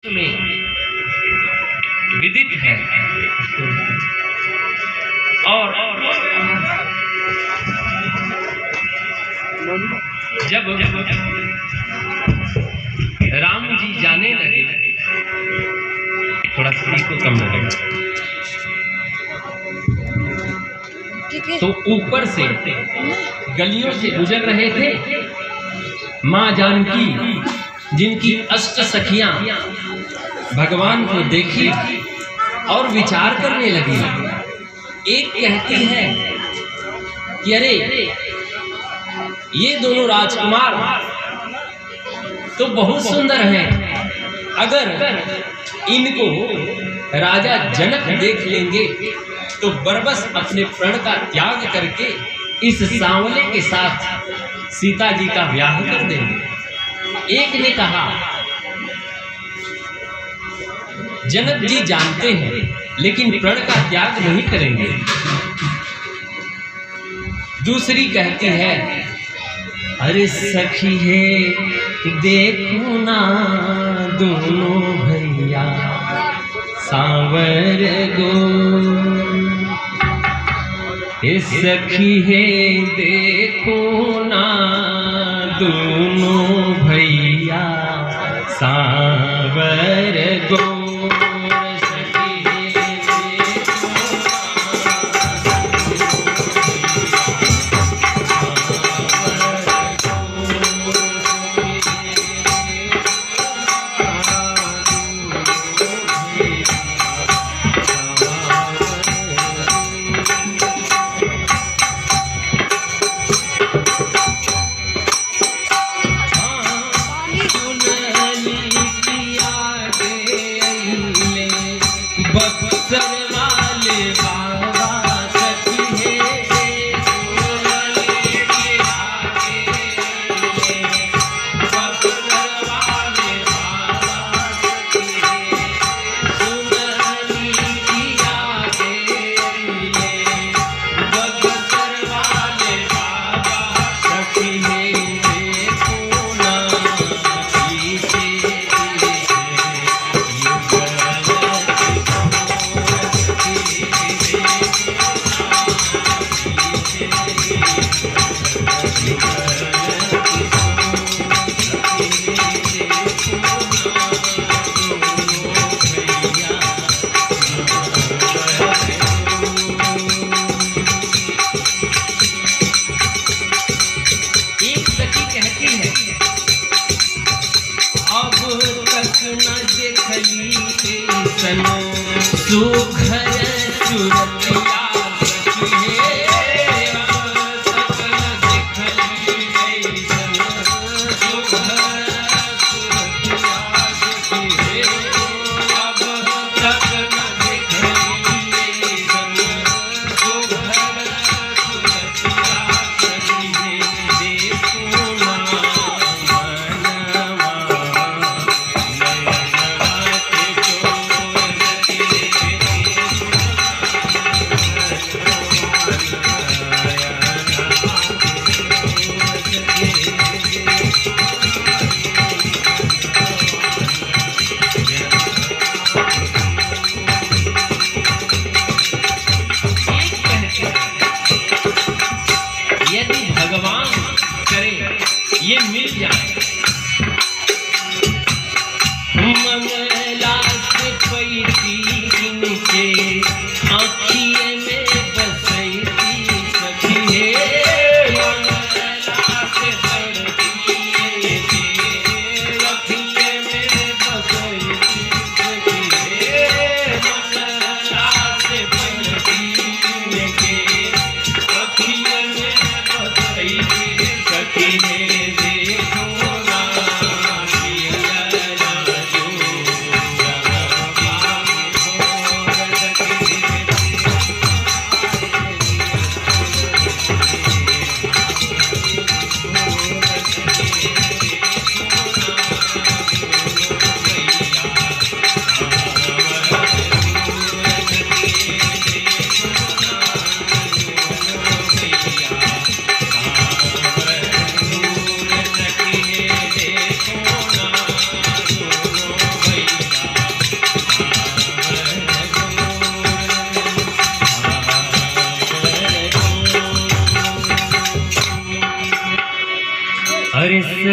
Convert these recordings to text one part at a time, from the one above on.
में विदित है। और जब राम जी जाने लगे, थोड़ा स्त्री को कम लगेगा, तो ऊपर से गलियों से गुजर रहे थे माँ जानकी, जिनकी अष्ट सखियां भगवान को देखी और विचार करने लगी। एक कहती है कि अरे ये दोनों राजकुमार तो बहुत सुंदर हैं, अगर इनको राजा जनक देख लेंगे तो बरबस अपने प्रण का त्याग करके इस सांवले के साथ सीता जी का ब्याह कर देंगे। एक ने कहा जनक जी जानते हैं लेकिन प्रण का त्याग नहीं करेंगे। दूसरी कहती है अरे सखी है देखो ना दोनों भैया सांवर गो, सखी है देखो ना दोनों भैया सांवर गो। ये मिल जाए मंगला से पैती इनके आँखिए में बसैती सखी है, मंगला से पैती आँखिए में बसैती सखी है, मंगला से पैती इनके आँखिए में बसैती सखी है।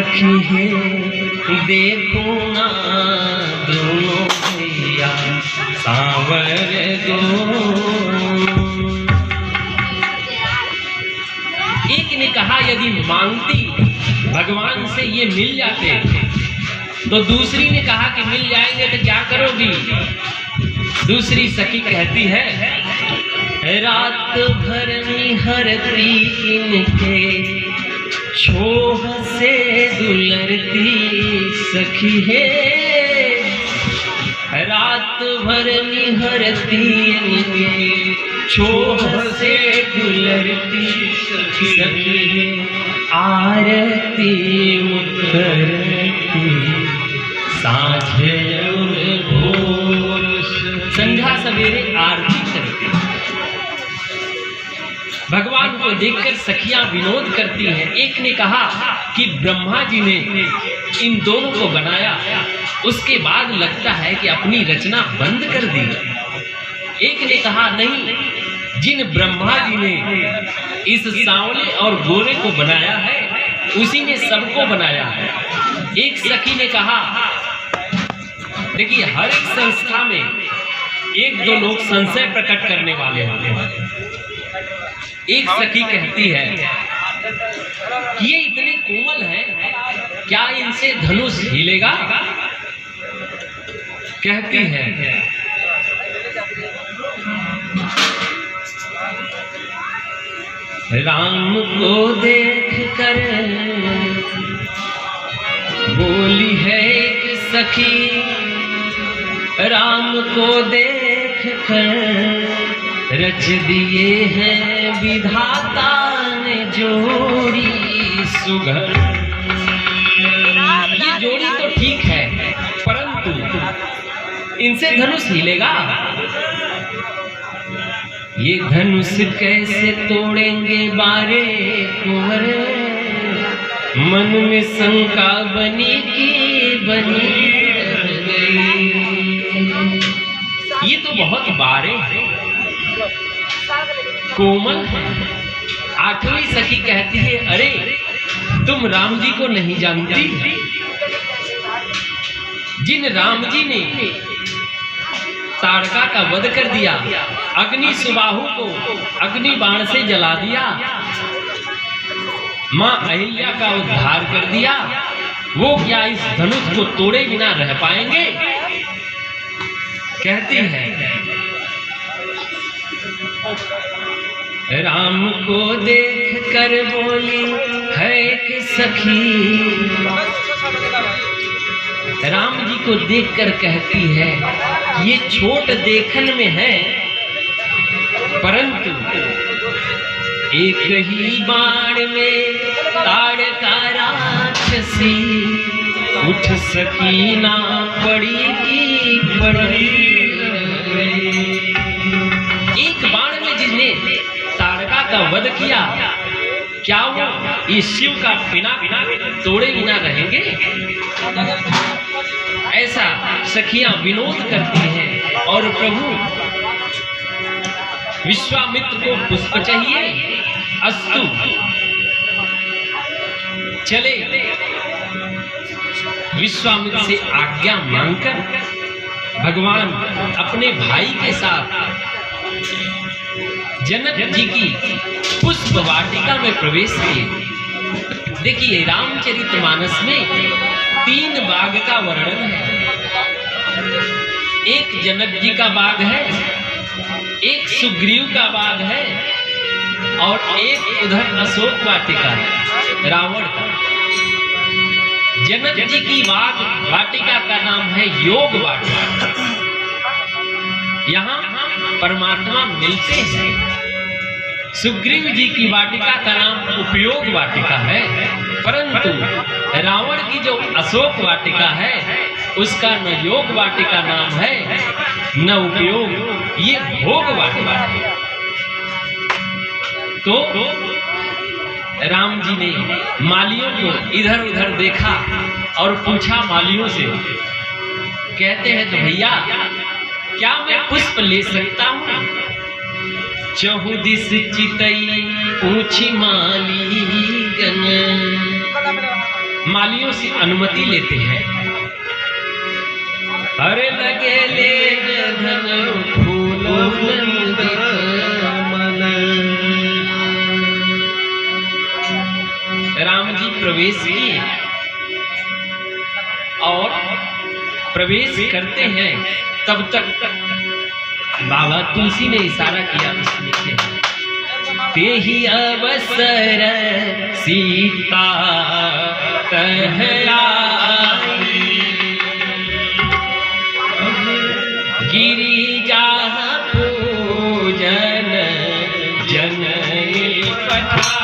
सखी है देखो ना दोनों भैया सांवर दो। एक ने कहा यदि मांगती भगवान से ये मिल जाते, तो दूसरी ने कहा कि मिल जाएंगे तो क्या करोगी। दूसरी सखी कहती है रात भर निहरती इनके छोह से दुलरती सखी है, रात भर निहरती इनके छोह से दुलरती सखी है, आरती उतरती साँझ भोर, संध्या सवेरे आरती करती। भगवान को देखकर सखियां विनोद करती हैं। एक ने कहा कि ब्रह्मा जी ने इन दोनों को बनाया, उसके बाद लगता है कि अपनी रचना बंद कर दी। एक ने कहा नहीं, जिन ब्रह्मा जी ने इस सांवले और गोरे को बनाया है उसी ने सबको बनाया है। एक सखी ने कहा देखिए हर एक संस्था में एक दो लोग संशय प्रकट करने वाले होते हैं। एक सखी कहती है ये इतने कोमल हैं, क्या इनसे धनुष हिलेगा। कहती है राम को देख कर बोली है एक सखी, राम को देख कर रच दिए हैं विधाता ने जोड़ी सुघर। ये जोड़ी तो ठीक है, परंतु इनसे धनुष हिलेगा। ये धनुष कैसे तोड़ेंगे बारे कुंवर, मन में शंका बनी की बनी गई। ये तो बहुत बारे हैं, कोमल है। आठवीं सखी कहती है अरे तुम राम जी को नहीं जानती, जिन राम जी ने ताड़का का वध कर दिया, अग्नि सुबाहु को अग्नि बाण से जला दिया, मां अहिल्या का उद्धार कर दिया, वो क्या इस धनुष को तोड़े बिना रह पाएंगे। कहती है राम को देख कर बोली है एक सखी, राम जी को देखकर कहती है ये छोट देखन में है, परंतु एक ही बाण में ताड़का राक्षसी, उठ सकी ना पड़ी की पड़ी। एक बाण में जिसने ताड़का का वध किया, क्या वो इस शिव का बिना तोड़े बिना रहेंगे। ऐसा सखियां विनोद करती हैं। और प्रभु विश्वामित्र को पुष्प चाहिए, अस्तु चले। विश्वामित्र से आज्ञा मांगकर भगवान अपने भाई के साथ जनक जी की पुष्प वाटिका में प्रवेश किए। देखिए रामचरितमानस में 3 बाग का वर्णन है। एक जनक जी का बाग है, एक सुग्रीव का बाग है, और एक उधर अशोक वाटिका है रावण का। जनक जी की बाग वाटिका का नाम है योग वाटिका। यहाँ परमात्मा मिलते हैं। सुग्रीव जी की वाटिका का नाम उपयोग वाटिका है, परंतु रावण की जो अशोक वाटिका है उसका न योग वाटिका नाम है न उपयोग, ये भोग वाटिका है। तो राम जी ने मालियों को इधर उधर देखा और पूछा मालियों से, कहते हैं तो भैया क्या मैं पुष्प ले सकता हूँ। चहुदिस चितई पूछी माली गन, मालियों से अनुमति लेते हैं। अरे लगे ले धन फूल राम जी प्रवेश किए और प्रवेश करते हैं। तब तक बाबा तुलसी ने इशारा किया, ते ही अवसर सीता कहलाई, गिरिजा पूजन जननी पठाई,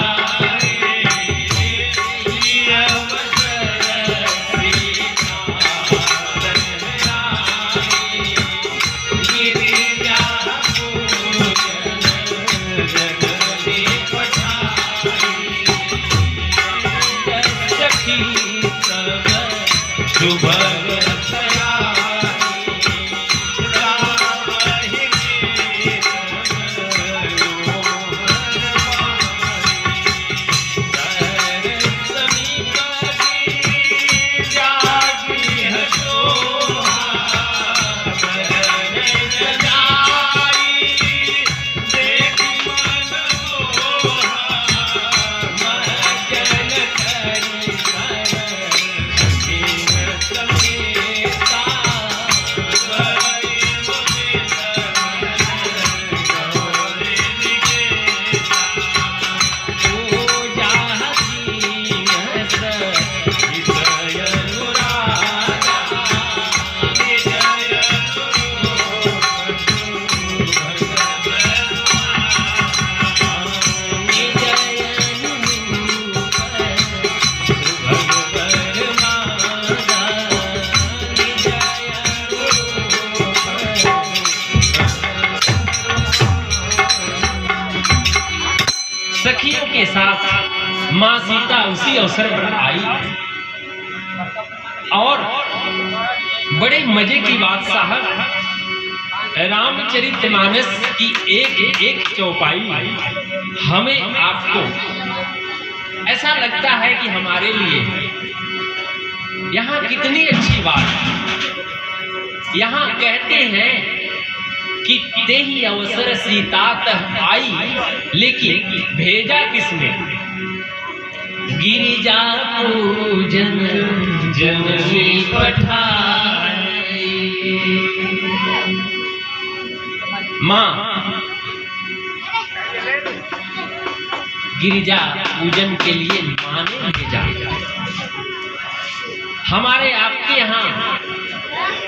सखियों के साथ मां सीता उसी अवसर पर आई और बड़े मजे की बात साहब, रामचरितमानस की एक एक चौपाई हमें आपको ऐसा लगता है कि हमारे लिए यहाँ कितनी अच्छी बात। यहाँ कहते हैं कि ते ही अवसर सीता तह आई, लेकिन भेजा किसने? गिरिजा पूजन जननी पठाई। मां गिरिजा पूजन के लिए मां ने भेजा। हमारे आपके यहाँ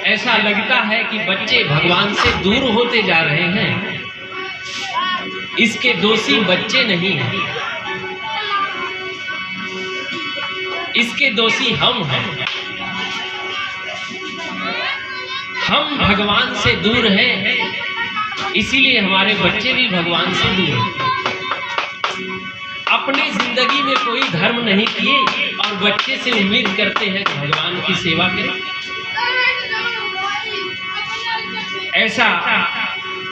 ऐसा लगता है कि बच्चे भगवान से दूर होते जा रहे हैं। इसके दोषी बच्चे नहीं हैं, इसके दोषी हम हैं। हम भगवान से दूर हैं, इसीलिए हमारे बच्चे भी भगवान से दूर हैं। अपनी जिंदगी में कोई धर्म नहीं किए और बच्चे से उम्मीद करते हैं कि भगवान की सेवा करें। ऐसा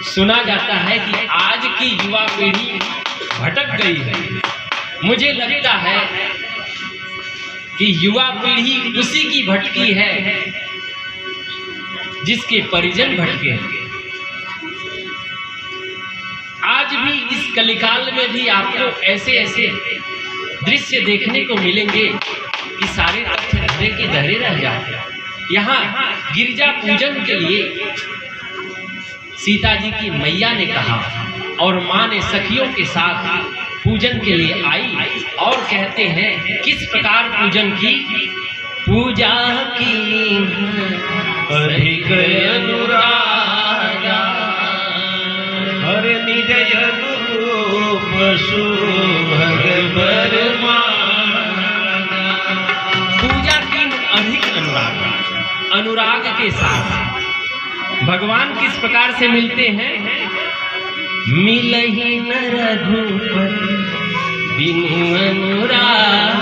सुना जाता है कि आज की युवा पीढ़ी भटक गई है। मुझे लगता है कि युवा पीढ़ी उसी की भटकी है जिसके परिजन भटके हैं। आज भी इस कलिकाल में भी आपको ऐसे ऐसे दृश्य देखने को मिलेंगे कि सारे तथ्य धरे के धरे रह जाते। यहाँ गिरिजा पूजन के लिए सीता जी की मैया ने कहा और माँ ने सखियों के साथ पूजन के लिए आई और कहते हैं किस प्रकार पूजन की? पूजा की अधिक अनुरागा, हर निज अनुरूप सुभग पूजा की अधिक अनुराग के साथ भगवान किस प्रकार से मिलते हैं? मिलहि न रघुपति बिनु अनुराग।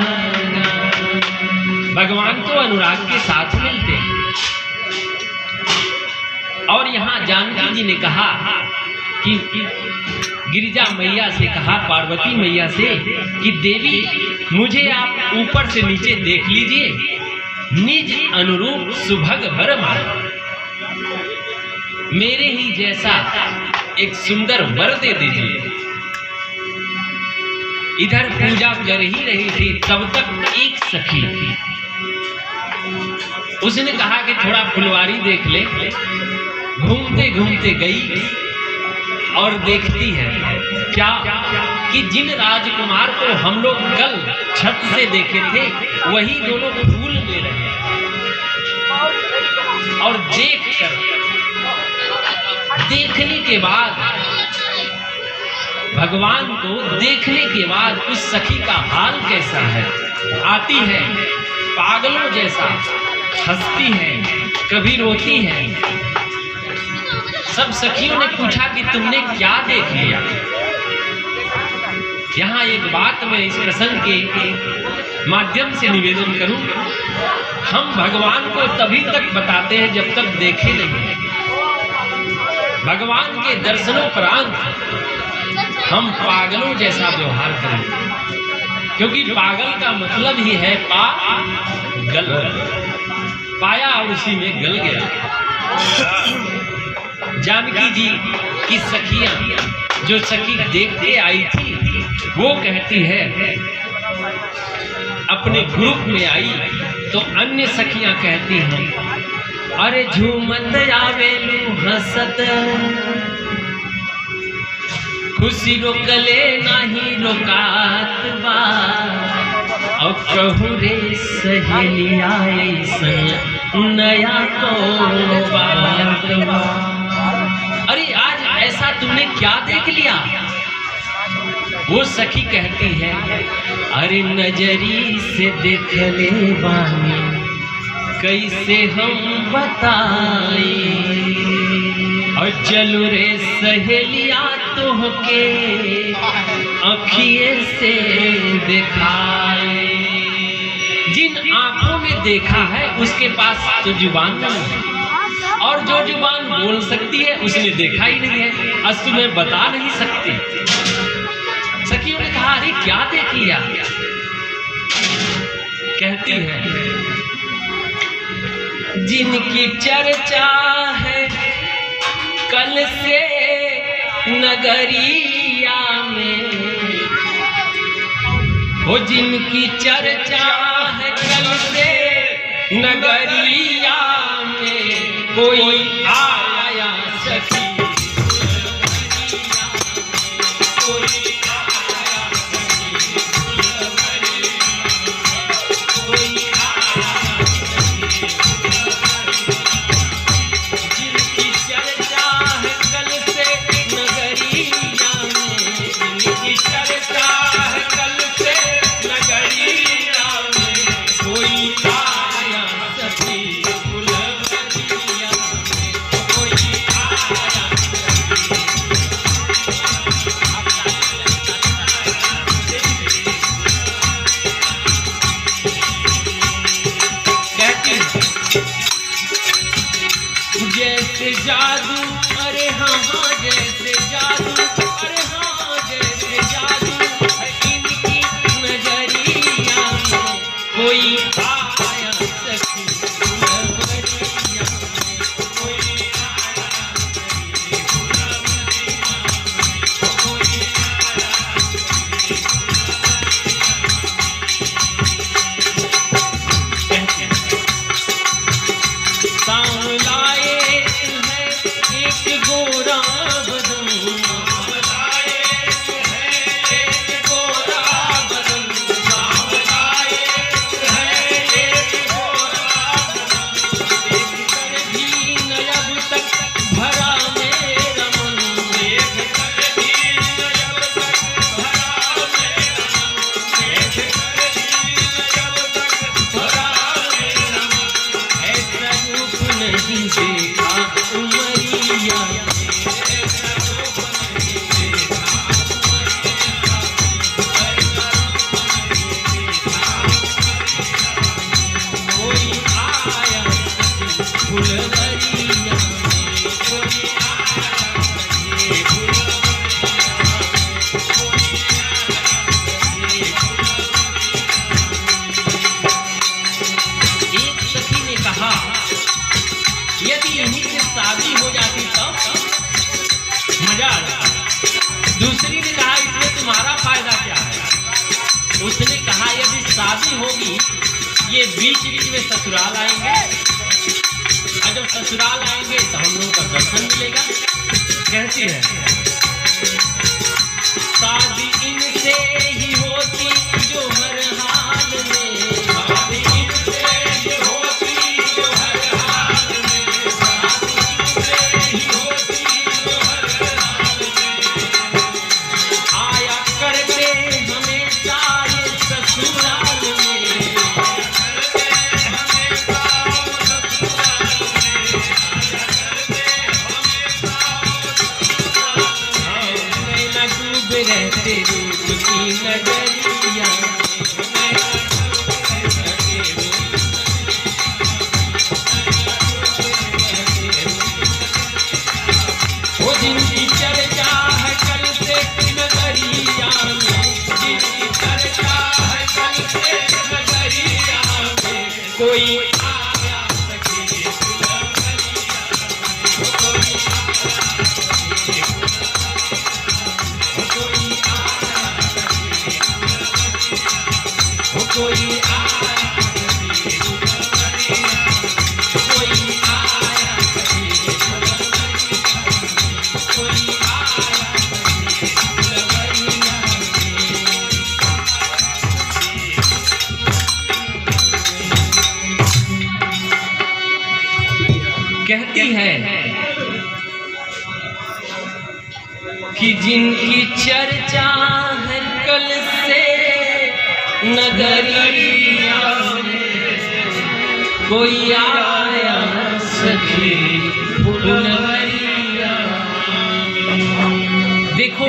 भगवान तो अनुराग के साथ मिलते हैं। और यहाँ जानकी जी ने कहा कि गिरिजा मैया से कहा, पार्वती मैया से, कि देवी मुझे आप ऊपर से नीचे देख लीजिए, निज अनुरूप सुभग वर मानो, मेरे ही जैसा एक सुंदर वर दे दीजिए। इधर पूजा कर ही रही थी, तब तक एक सखी, उसने कहा कि थोड़ा फुलवारी देख ले। घूमते घूमते गई और देखती है क्या कि जिन राजकुमार को हम लोग कल छत से देखे थे वही दोनों फूल ले रहे हैं। और देखने के बाद, भगवान को देखने के बाद उस सखी का हाल कैसा है, आती है पागलों जैसा, हंसती है, कभी रोती है। सब सखियों ने पूछा कि तुमने क्या देख लिया। यहाँ एक बात मैं इस प्रसंग के माध्यम से निवेदन करूं, हम भगवान को तभी तक बताते हैं जब तक देखे नहीं। भगवान के दर्शनोपरांत हम पागलों जैसा व्यवहार करें, क्योंकि पागल का मतलब ही है पागल, पाया और उसी में गल गया। जानकी जी की सखियां जो सखी देख के आई थी, वो कहती है, अपने ग्रुप में आई तो अन्य सखियां कहती हैं, अरे झूमत आवेलू हंसत, खुशी रोकले नहीं रोकात बा, और कहूँ रे सहेलिया ऐसन नया तो बात बा। अरे आज ऐसा तुमने क्या देख लिया। वो सखी कहती है, अरे नजरी से देख ले बानी, कैसे हम बताए, और चलो रे सहेलिया तोहके अखिए से दिखाए। जिन आंखों में देखा है उसके पास तो जुबान नहीं है, और जो जुबान बोल सकती है उसने देखा ही नहीं है, अस्तु में बता नहीं सकती। सखियों ने कहा, अरे क्या देख लिया। कहती है, जिनकी चर्चा है कल से नगरिया में, वो जिनकी चर्चा है कल से नगरिया में, कोई आया सखी, जैसे जादू, अरे हाँ हाँ जैसे जादू, अरे हाँ जैसे जादू है इनकी नजरिया में, कोई आया सखी फुलवरिया में, कोई आया सखी फुलवरिया में, कोई आया सखी गोरा बदन, एक गोरा बदन, एक गोरा बदन, एक कर भी नयब तक भरा मेरा मन, एक कर भी नयब तक भरा मेरा मन, एक कर भी नयब तक भरा मेरा मन, ऐसा रूप नहीं देखा उमरिया, फुलवरिया में, कोई आया सखी फुलवरिया में। यदि इन्हीं से शादी हो जाती तब मजा आ जाता। दूसरी ने कहा इसमें तुम्हारा फायदा क्या है? उसने कहा यदि शादी होगी ये बीच बीच में ससुराल आएंगे, और जब ससुराल आएंगे तो हम लोगों का दर्शन मिलेगा। कहती है शादी इनसे ही होती जो हर हाल में, शादी इनसे ही होती जो हर हाल में, शादी इनसे ही होती जो हर हाल में, आया करते हमेशा ये ससुराल में, रहते रूप की नगरिया वो जिनकी चर्चा है कल से नगरिया में, जिनकी चर्चा है कल से नगरिया में, कोई आया सखी कोई आया कहती है कि जिनकी चर्चा है कल से नगरिया कोई आया सखी फुलवरिया। देखो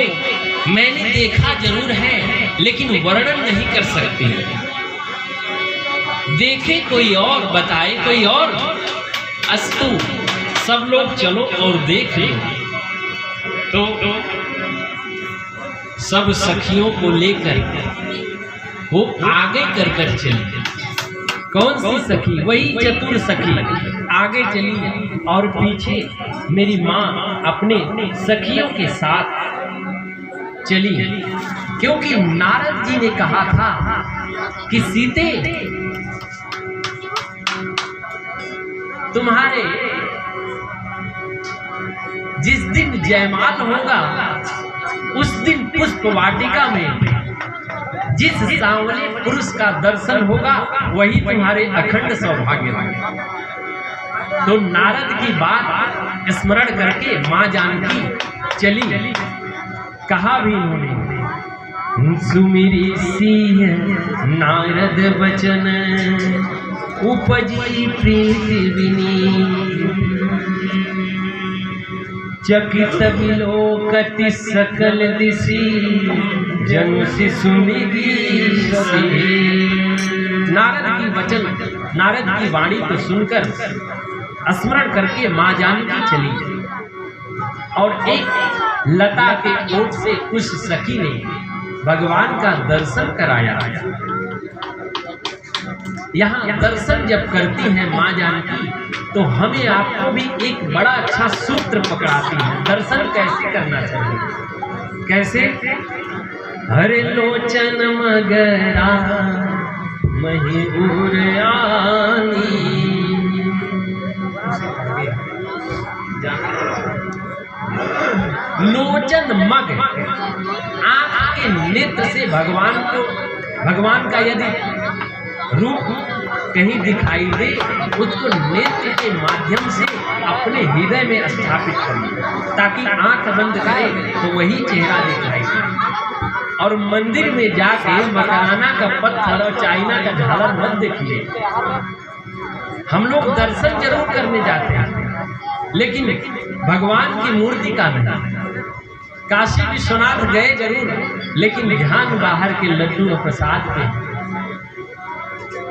मैंने देखा जरूर है लेकिन वर्णन नहीं कर सकती। देखे कोई और, बताए कोई और, अस्तु सब लोग चलो और देख लो। तो सब सखियों को लेकर वो आगे कर चली। कौन सी सखी? वही चतुर सखी आगे चली और पीछे मेरी माँ अपने सखियों के साथ चली, क्योंकि नारद जी ने कहा था कि सीते तुम्हारे जिस दिन जयमाल होगा उस दिन पुष्प वाटिका में जिस सांवले पुरुष का दर्शन होगा वही तुम्हारे अखंड सौभाग्य होगा। तो नारद की बात स्मरण करके माँ जानकी चली। कहा भी उन्होंने सुमिरी सिंह नारद बचन उपजी प्रीति विनी, चकित विलोकति सकल दिशि जनु सुमिरी। नारद की वचन, नारद की वाणी को सुनकर स्मरण करके माँ जानकी चली और एक लता के ओट से उस सखी ने भगवान का दर्शन कराया। यहाँ दर्शन जब करती है माँ जानकी तो हमें आपको भी एक बड़ा अच्छा सूत्र पकड़ाती है। दर्शन कैसे करना चाहिए? कैसे? हरे लोचन मगरा महीउर आनी, लोचन मग आँख के नेत्र से भगवान का यदि रूप कहीं दिखाई दे उसको नेत्र के माध्यम से अपने हृदय में स्थापित करिए, ताकि आंख बंद करे तो वही चेहरा दिखाई दे। और मंदिर में जाके मकराना का पत्थर और चाइना का झालर मत देखिए। हम लोग दर्शन जरूर करने जाते हैं लेकिन भगवान की मूर्ति का नहीं। काशी विश्वनाथ गए जरूर लेकिन ध्यान बाहर के लड्डू और प्रसाद के।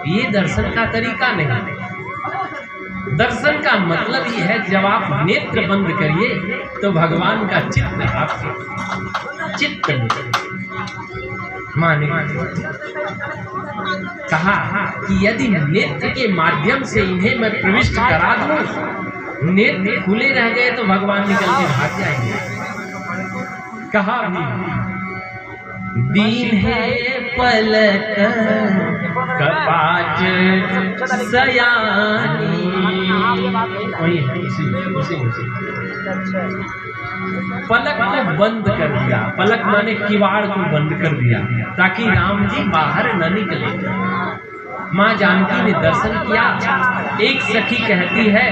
ये दर्शन का तरीका नहीं। दर्शन का मतलब ये है जब आप नेत्र बंद करिए तो भगवान का चित्र आपके चित्त में माने। कहा कि यदि नेत्र के माध्यम से इन्हें मैं प्रविष्ट करा दूं नेत्र खुले रह गए तो भगवान निकल के भाग जाएंगे। कहा भी दीन है पलक कपाट सयानी, वही है उसी पलक को बंद कर दिया। पलक माने किवाड़ को बंद कर दिया ताकि राम जी बाहर न निकले। माँ जानकी ने दर्शन किया। एक सखी कहती है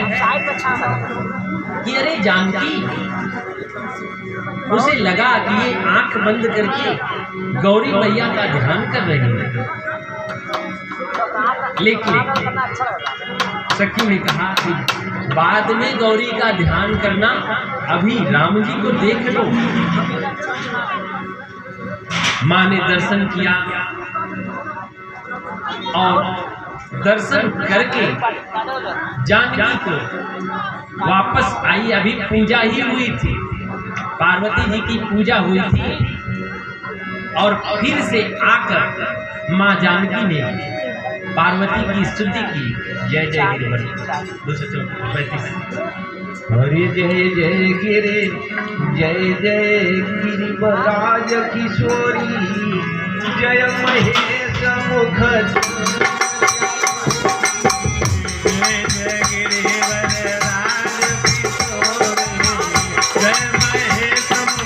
कि अरे जानकी, उसे लगा कि ये आंख बंद करके गौरी मैया का ध्यान कर रही है, लेकिन सखी ने कहा कि बाद में गौरी का ध्यान करना, अभी राम जी को देख लो। माँ ने दर्शन किया और दर्शन करके जानकी को वापस आई। अभी पूजा ही हुई थी, पार्वती जी की पूजा हुई थी और फिर से आकर माँ जानकी ने पार्वती की स्तुति की। जय जय गिरिवर 234। हरि जय जय गिरि, जय जय गिरिवराज किशोरी, जय महेश मुख, जय जय गिरिवराज किशोरी, जय महेश मुख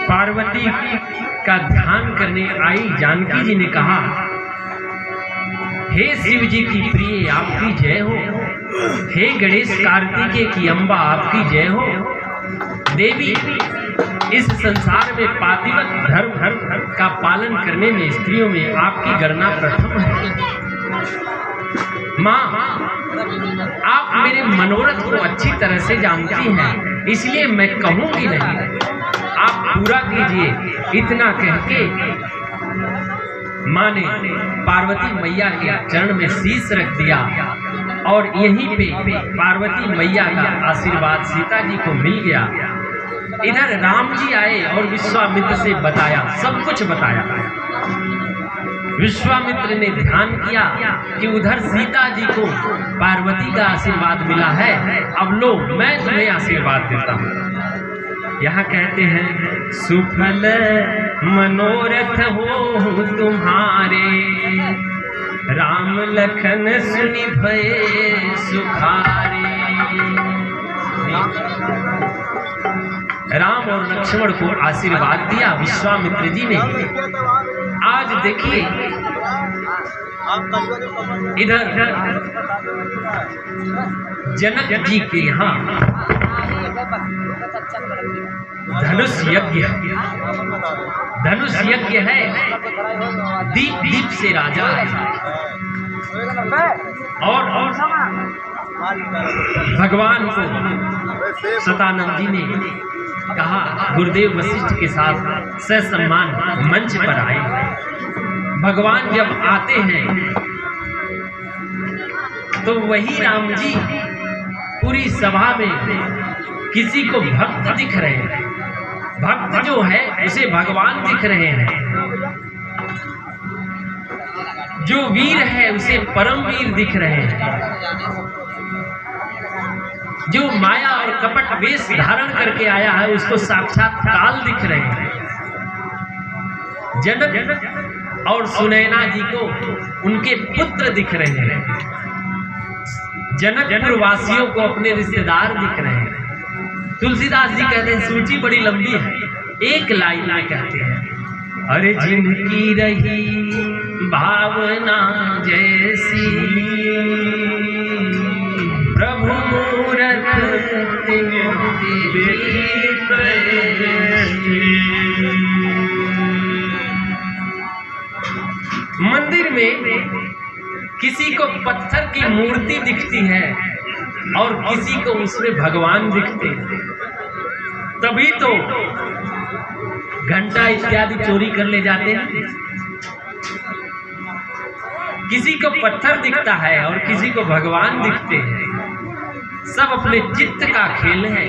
पार्वती का ध्यान करने आई जानकी जी ने कहा, हे शिव जी की प्रिय आपकी जय हो, हे गणेश कार्तिकेय की अम्बा आपकी जय हो। देवी, इस संसार में पातिव्रत धर्म का पालन करने में स्त्रियों में आपकी गणना प्रथम है। माँ, आप मेरे मनोरथ को अच्छी तरह से जानती हैं, इसलिए मैं कहूंगी नहीं, आप पूरा कीजिए। इतना कह के माँ ने पार्वती मैया के चरण में शीश रख दिया और यहीं पे पार्वती मैया का आशीर्वाद सीता जी को मिल गया। इधर राम जी आए और विश्वामित्र से बताया, सब कुछ बताया। विश्वामित्र ने ध्यान किया कि उधर सीता जी को पार्वती का आशीर्वाद मिला है, अब लो मैं तुम्हें आशीर्वाद देता हूँ। यहाँ कहते हैं, सुफल मनोरथ हो तुम्हारे, राम लखन सुनि भये सुखारे। राम और लक्ष्मण को आशीर्वाद दिया विश्वामित्र जी ने। आज देखिए इधर जनक जी के यहाँ धनुष यज्ञ है। दीप से राजा है और भगवान को सतानंद जी ने कहा, गुरुदेव वशिष्ठ के साथ ससम्मान मंच पर आए। भगवान जब आते हैं तो वही राम जी पूरी सभा में किसी को भक्त दिख रहे हैं। भक्त जो है उसे भगवान दिख रहे हैं। जो वीर है उसे परम वीर दिख रहे हैं, जो माया और कपट वेश धारण करके आया है उसको साक्षात काल दिख रहे हैं। जनक और सुनैना जी को उनके पुत्र दिख रहे हैं, जनकपुर वासियों को अपने रिश्तेदार दिख रहे हैं। तुलसीदास जी कहते हैं, सूची बड़ी लंबी है, एक लाइन में कहते हैं, अरे जिनकी रही भावना जैसी प्रभु मूरत मंदिर में किसी को पत्थर की मूर्ति दिखती है और किसी को उसमें भगवान दिखते हैं, तभी तो घंटा इत्यादि चोरी कर ले जाते हैं। किसी को पत्थर दिखता है और किसी को भगवान दिखते हैं, सब अपने चित्त का खेल है।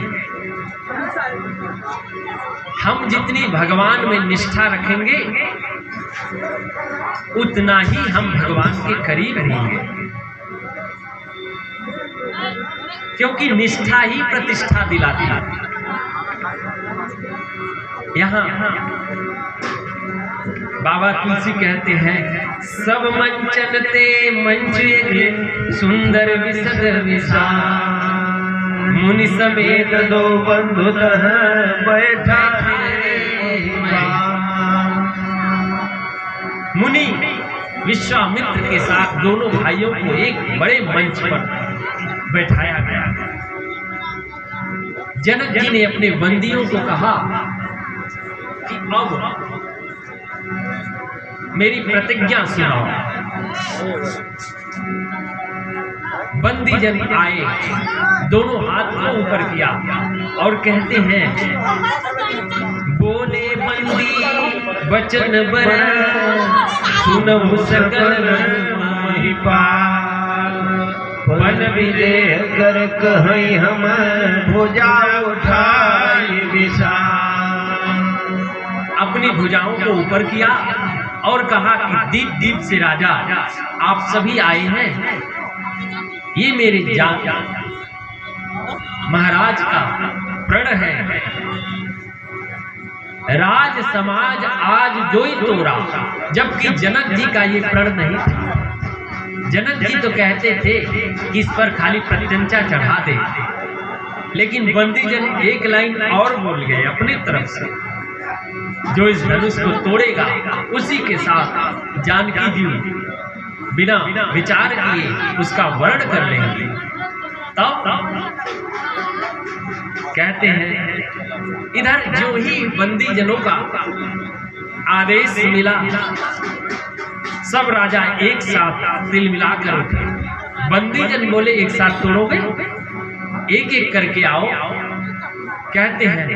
हम जितनी भगवान में निष्ठा रखेंगे उतना ही हम भगवान के करीब रहेंगे, क्योंकि निष्ठा ही प्रतिष्ठा दिलाती है। यहाँ बाबा तुलसी कहते हैं, सब मंचन ते मंच सुंदर विशद विशाल, मुनि समेत दो बंधु तह बैठा। मुनि विश्वामित्र के साथ दोनों भाइयों को एक बड़े मंच पर बैठाया गया। जनक जी ने अपने बंदियों को कहा कि अब मेरी प्रतिज्ञा सुनाओ। बंदी जन आए, दोनों हाथ को ऊपर किया और कहते हैं, बोले बंदी वचन बर सुनहु सकल महिपाल, मन विदेह कर कहीं हम भुजा उठाए विशाल। अपनी भुजाओं को ऊपर किया और कहा कि दीप दीप से राजा आप सभी आए हैं, ये मेरे जान महाराज का प्रण है। राज समाज आज जोई तोरा, जबकि जनक जी का ये प्रण नहीं था। जनक जी तो कहते थे कि इस पर खाली प्रत्यंचा चढ़ा दे, लेकिन बंदी जन एक लाइन और बोल गए अपनी तरफ से, जो इस धनुष को तोड़ेगा उसी के साथ जानकी जी बिना विचार किए उसका वर्ण कर लेंगे। तब कहते हैं, इधर जो ही बंदी जनों का आदेश मिला, सब राजा एक साथ दिल मिलाकर उठे। बंदी जन बोले, एक साथ तोड़ोगे? एक एक करके आओ। कहते हैं,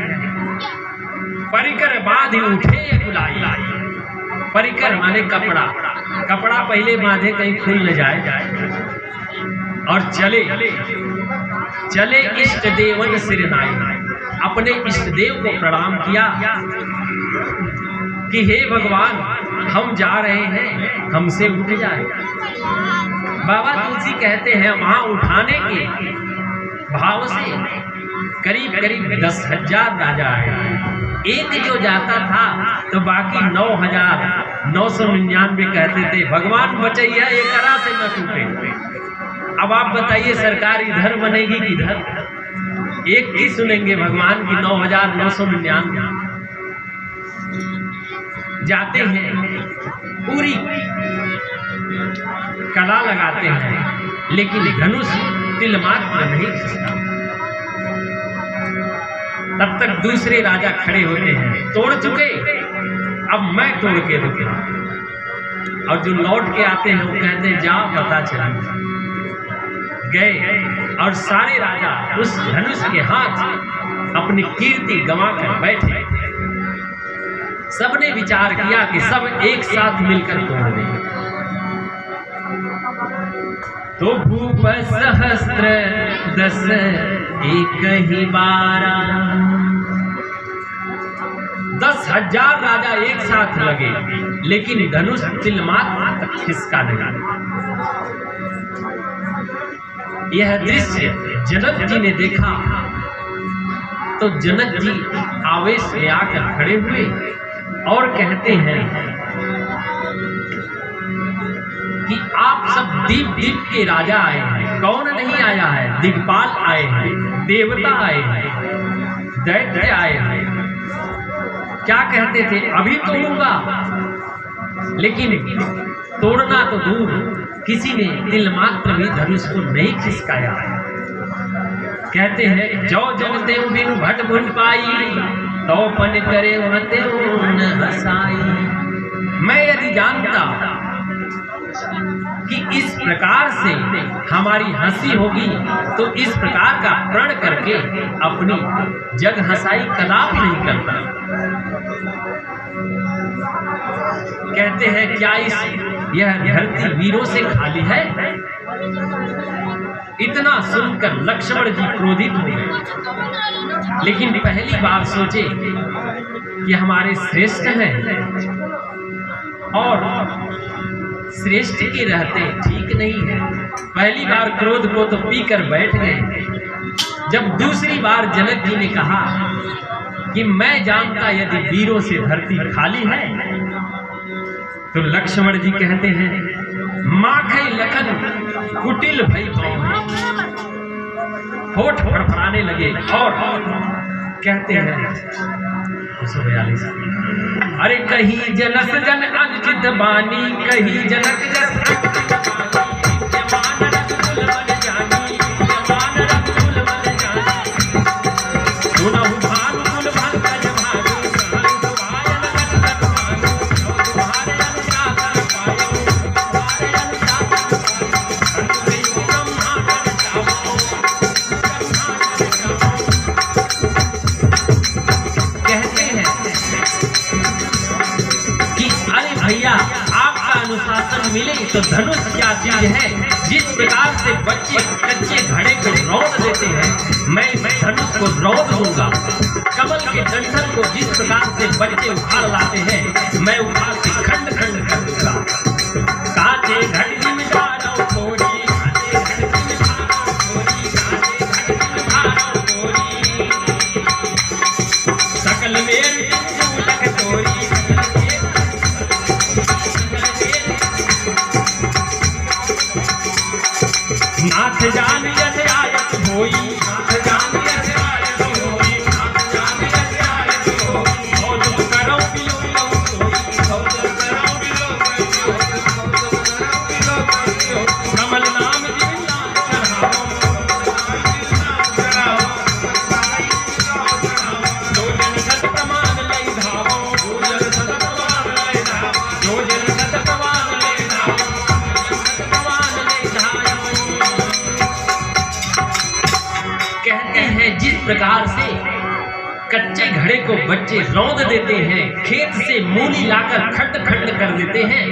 परिकर बांधे उठे बुलाई। परिकर माने कपड़ा, कपड़ा पहले बांधे कहीं खुल न जाए, और चले चले इष्ट देवन सिर नाई। अपने इष्ट देव को प्रणाम किया कि हे भगवान, हम जा रहे हैं, हमसे उठ जाए। बाबा तुलसी कहते हैं, वहां उठाने के भाव से करीब करीब 10,000 राजा आए। एक जो जाता था तो बाकी 9,999 कहते थे, भगवान बचैया एक करा से न टूटे। अब आप बताइए, सरकार इधर बनेगी किधर? एक की सुनेंगे भगवान की 9,999 जाते हैं, पूरी कला लगाते हैं, लेकिन धनुष तिल मात्र नहीं खिंचता। तब तक दूसरे राजा खड़े होते हैं, तोड़ चुके, अब मैं तोड़ के दूंगा। और जो लौट के आते हैं वो कहते हैं, जा पता चला। गए और सारे राजा उस धनुष के हाथ अपनी कीर्ति गंवाकर बैठे। सबने विचार किया कि सब एक साथ मिलकर तोड़ देंगे। तो भूप सहस्त्र 10 एक ही 12, 10,000 राजा एक साथ लगे, लेकिन धनुष तिलमात्र तक खिसका नहीं। यह दृश्य जनक जी ने देखा तो जनक जी आवेश में आकर खड़े हुए और कहते हैं कि आप सब दीप दीप के राजा आए हैं, कौन नहीं आया है? दिग्पाल आए हैं, देवता आए हैं, दैत्य आए हैं। क्या कहते थे? अभी तोड़ूंगा, लेकिन तोड़ना तो दूर, किसी ने तिल मात्र भी धनुष को नहीं खिसकाया। कहते हैं जो जनते बिनु भट भुन पाई, तो पन करे वते न हसाई। मैं यदि जानता कि इस प्रकार से हमारी हंसी होगी तो इस प्रकार का प्रण करके अपनी जग हंसाई कदापि नहीं करता। कहते हैं क्या यह धरती वीरों से खाली है? इतना सुनकर लक्ष्मण जी क्रोधित हो गए, लेकिन पहली बार सोचे कि हमारे श्रेष्ठ हैं और श्रेष्ठ के रहते ठीक नहीं है। पहली बार क्रोध को तो पीकर बैठ गए। जब दूसरी बार जनक जी ने कहा कि मैं जानता यदि वीरों से धरती खाली है, तो लक्ष्मण जी कहते हैं माखई लखन कुटिल भई पाऊं, होठ फड़फड़ाने लगे और कहते हैं 142, अरे कहीं जनस जन अनुचित बानी, कहीं जनक जस अनुशासन मिले तो धनुष क्या चीज है? जिस प्रकार से बच्चे कच्चे घड़े को रौंद देते हैं, मैं धनुष को रौंद दूंगा। कमल के डंठल को जिस प्रकार से बच्चे उखाड़ लाते हैं, मैं उखाड़ के खंड खंड कर दूंगा। कांचे घड़ी में डालो थोड़ी, सकल मेरी तोरी, नाथ जान यथे आयत होई, नाथ जान यथे आयत होई, नाथ जान यथे आयत होई। बहुत करो बिलो कमल नाम जिंदा चढ़ाओ, जो जन सत प्रमाण लई धावो, जो जन सत प्रमाण लई धावो, जो जन सत प्रमाण लई धावो, प्रमाण लई धावो। कहते हैं जिस प्रकार से कच्चे घड़े को बच्चे रौंद देते हैं, खेत से मूली लाकर खंड खंड कर देते हैं,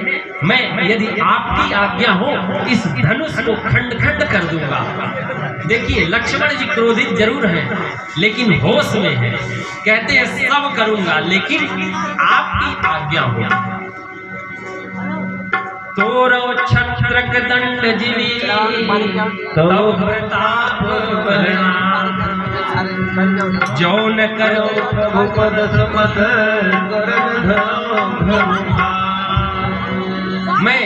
मैं यदि आपकी आज्ञा हो इस धनुष को खंड खंड कर दूंगा। देखिए लक्ष्मण जी क्रोधित जरूर हैं, लेकिन होश में है। कहते हैं सब करूंगा, लेकिन आपकी आज्ञा हो। तोरो छत्रक दंड जिनी, तो प्रताप बलवान, जो न करो प्रभु पद समत, मैं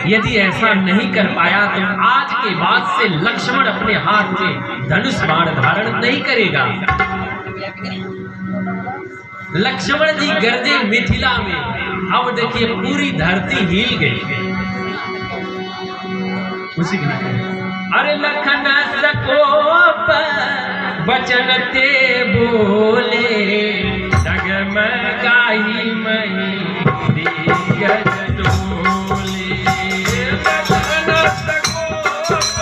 यदि ऐसा नहीं कर पाया तो आज के बाद से लक्ष्मण अपने हाथ में धनुष बाण धारण नहीं करेगा। लक्ष्मण जी गरजे मिथिला में। अब देखिए पूरी धरती हिल गई। उसी के अरे लखन सकोप बचन ते बोले, डगमगाई मही दिग्गज डोले। लखन सकोप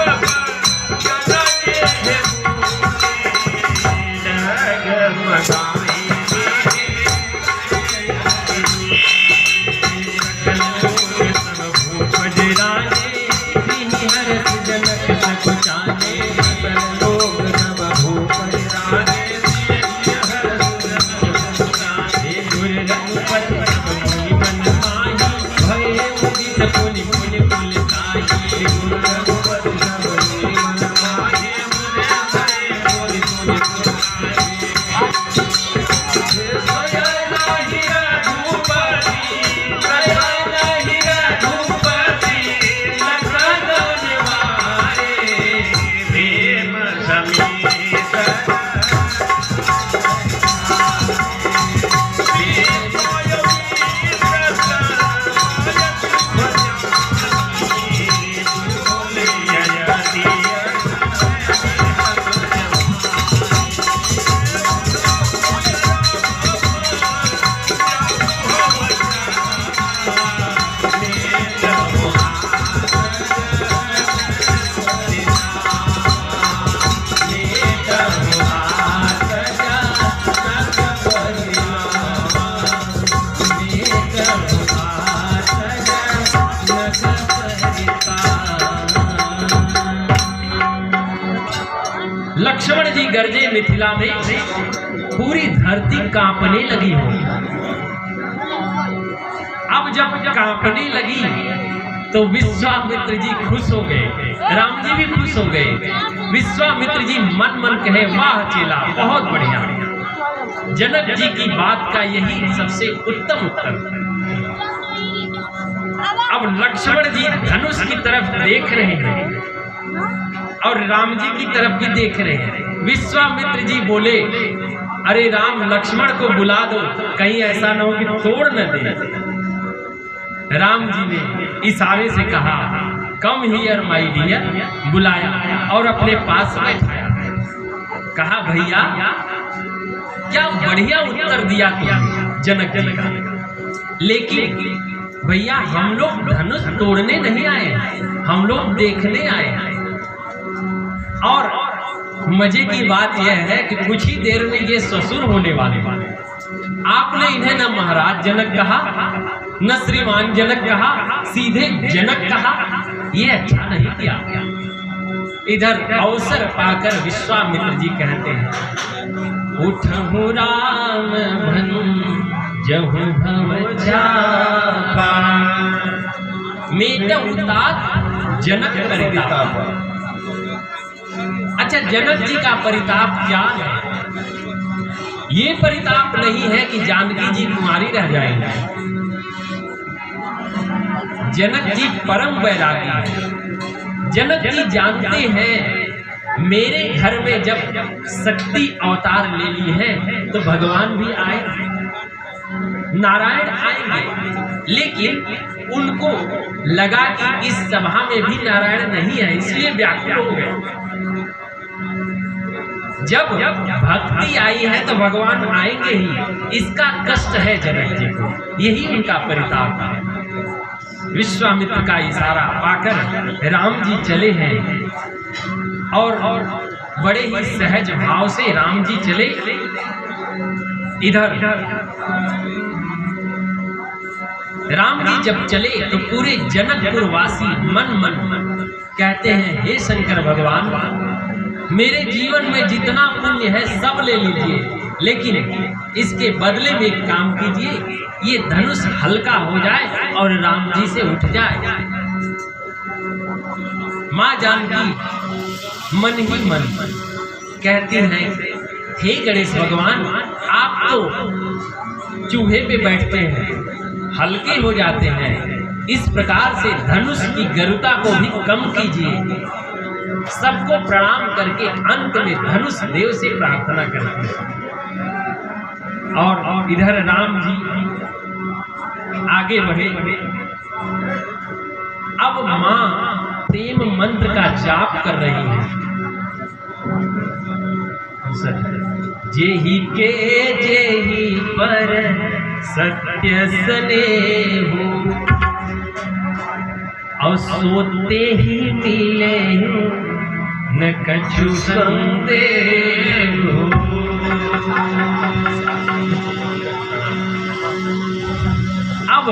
बचन ते बोले, डगमगाई लोग सब भूप लक्ष्मण जी गरजे मिथिला में, पूरी धरती कांपने लगी हो। अब जब कांपने लगी तो विश्वामित्र जी खुश हो गए, राम जी भी खुश हो गए। विश्वामित्र जी मन मन कहे, वाह चेला, बहुत बढ़िया। जनक जी की बात का यही सबसे उत्तम उत्तर। अब लक्ष्मण जी धनुष की तरफ देख रहे हैं और राम जी की तरफ भी देख रहे हैं। विश्वामित्र जी बोले, अरे राम, लक्ष्मण को बुला दो, कहीं ऐसा न हो कि तोड़ न दे। राम जी ने इशारे से कहा, कम हियर माय डियर, बुलाया और अपने पास बैठाया। कहा, भैया क्या बढ़िया उत्तर दिया तुमने जनक जी का, लेकिन भैया हम लोग धनुष तोड़ने नहीं आए, हम लोग देखने आए हैं। और मजे की बात यह है कि कुछ ही देर में ये ससुर होने वाले। आपने इन्हें न महाराज जनक कहा, न श्रीमान जनक कहा, सीधे जनक कहा। ये अच्छा नहीं किया। इधर अवसर पाकर विश्वामित्र जी कहते हैं, उठहु राम भनु जहु भव जापा, मेटहु तात जनक परिताप। अच्छा, जनक जी का परिताप क्या है? ये परिताप नहीं है कि जानकी जी कुमारी रह जाएंगे। जनक जी परम वैरागी हैं। जनक जी जानते हैं मेरे घर में जब शक्ति अवतार ले ली है तो भगवान भी आए, नारायण आएंगे, लेकिन उनको लगा कि इस सभा में भी नारायण नहीं है, इसलिए व्याकुल हो गए। जब भक्ति आई है तो भगवान आएंगे ही, इसका कष्ट है जनक जी को, यही उनका परिताप है। विश्वामित्र का इशारा पाकर राम जी चले हैं और बड़े ही सहज भाव से राम जी चले। इधर राम जी जब चले तो पूरे जनकपुर वासी मन मन कहते हैं, हे शंकर भगवान, मेरे जीवन में जितना पुण्य है सब ले लीजिए, लेकिन इसके बदले में एक काम कीजिए, ये धनुष हल्का हो जाए और राम जी से उठ जाए। माँ जानकी मन ही मन कहती हैं, हे गणेश भगवान, आप तो चूहे पे बैठते हैं, हल्के हो जाते हैं, इस प्रकार से धनुष की गरुता को भी कम कीजिए। सबको प्रणाम करके अंत में धनुष देव से प्रार्थना करते हैं। और इधर राम जी आगे बढ़े। अब माँ प्रेम मंत्र का जाप कर रही है। जेहि के जेहि पर सत्य स्नेह, और सोते ही मिले न कछु संदेह। अब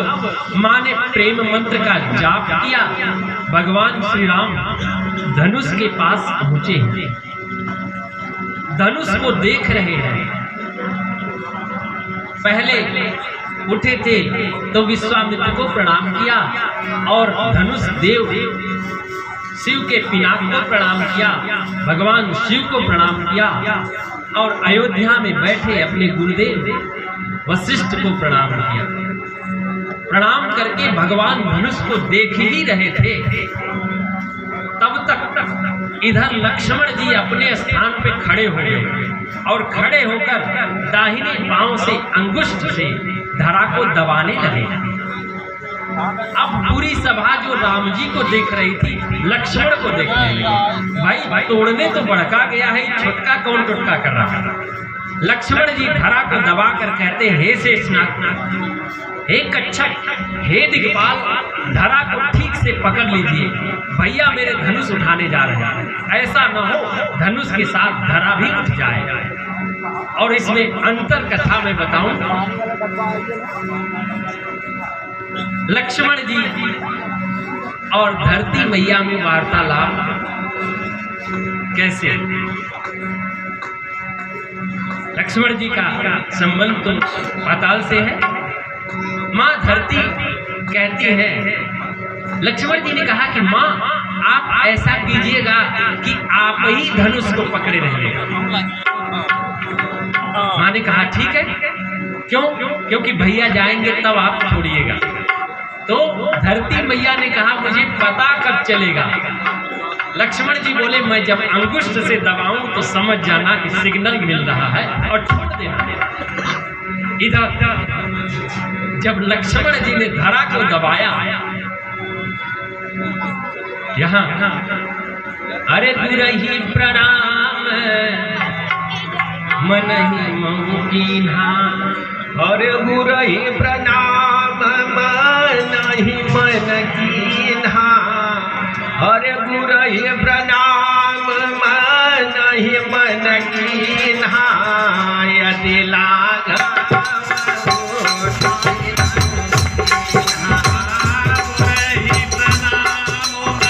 माँ ने प्रेम मंत्र का जाप किया। भगवान श्री राम धनुष के पास पहुंचे, धनुष को देख रहे हैं। पहले उठे थे तो विश्वामित्र को प्रणाम किया और धनुष देव शिव के पिनाक को प्रणाम किया, भगवान शिव को प्रणाम किया और अयोध्या में बैठे अपने गुरुदेव वशिष्ठ को प्रणाम किया। प्रणाम करके भगवान धनुष को देख ही रहे थे, तब तक इधर लक्ष्मण जी अपने स्थान पे खड़े हो गए और खड़े होकर दाहिने पांव से अंगुष्ठ से धरा को दबाने लगे। अब पूरी सभा जो राम जी को देख रही थी लक्ष्मण को देखने लगी। भाई तोड़ने तो भड़का गया है, छोटका कौन टुटका कर रहा है। लक्ष्मण जी धरा को दबाकर कहते, हे शेषनाग, हे कच्छप, हे दिग्पाल, धरा को ठीक से पकड़ लीजिए, भैया मेरे धनुष उठाने जा रहे हैं। ऐसा न हो धनुष के साथ धरा भी उठ जाए। और इसमें अंतर कथा में बताऊं, लक्ष्मण जी और धरती मैया में वार्तालाप कैसे? लक्ष्मण जी का संबंध तो पाताल से है। माँ धरती कहती है, लक्ष्मण जी ने कहा कि माँ आप ऐसा कीजिएगा कि आप ही धनुष को पकड़े रहिएगा। माँ ने कहा ठीक है। क्यों? क्योंकि भैया जाएंगे तब आप छोड़िएगा। तो धरती मैया ने कहा मुझे पता कब चलेगा? लक्ष्मण जी बोले मैं जब अंगुष्ठ से दबाऊं तो समझ जाना कि सिग्नल मिल रहा है और छोड़ देना। इधर जब लक्ष्मण जी ने धरा को दबाया, यहाँ अरे गुरही प्रणाम मन ही मुकीना, अरे गुरही प्रणाम मन ही मन कीन्हा, अरे गुरही प्रणाम मन ही मन कीन्हा, यदि ला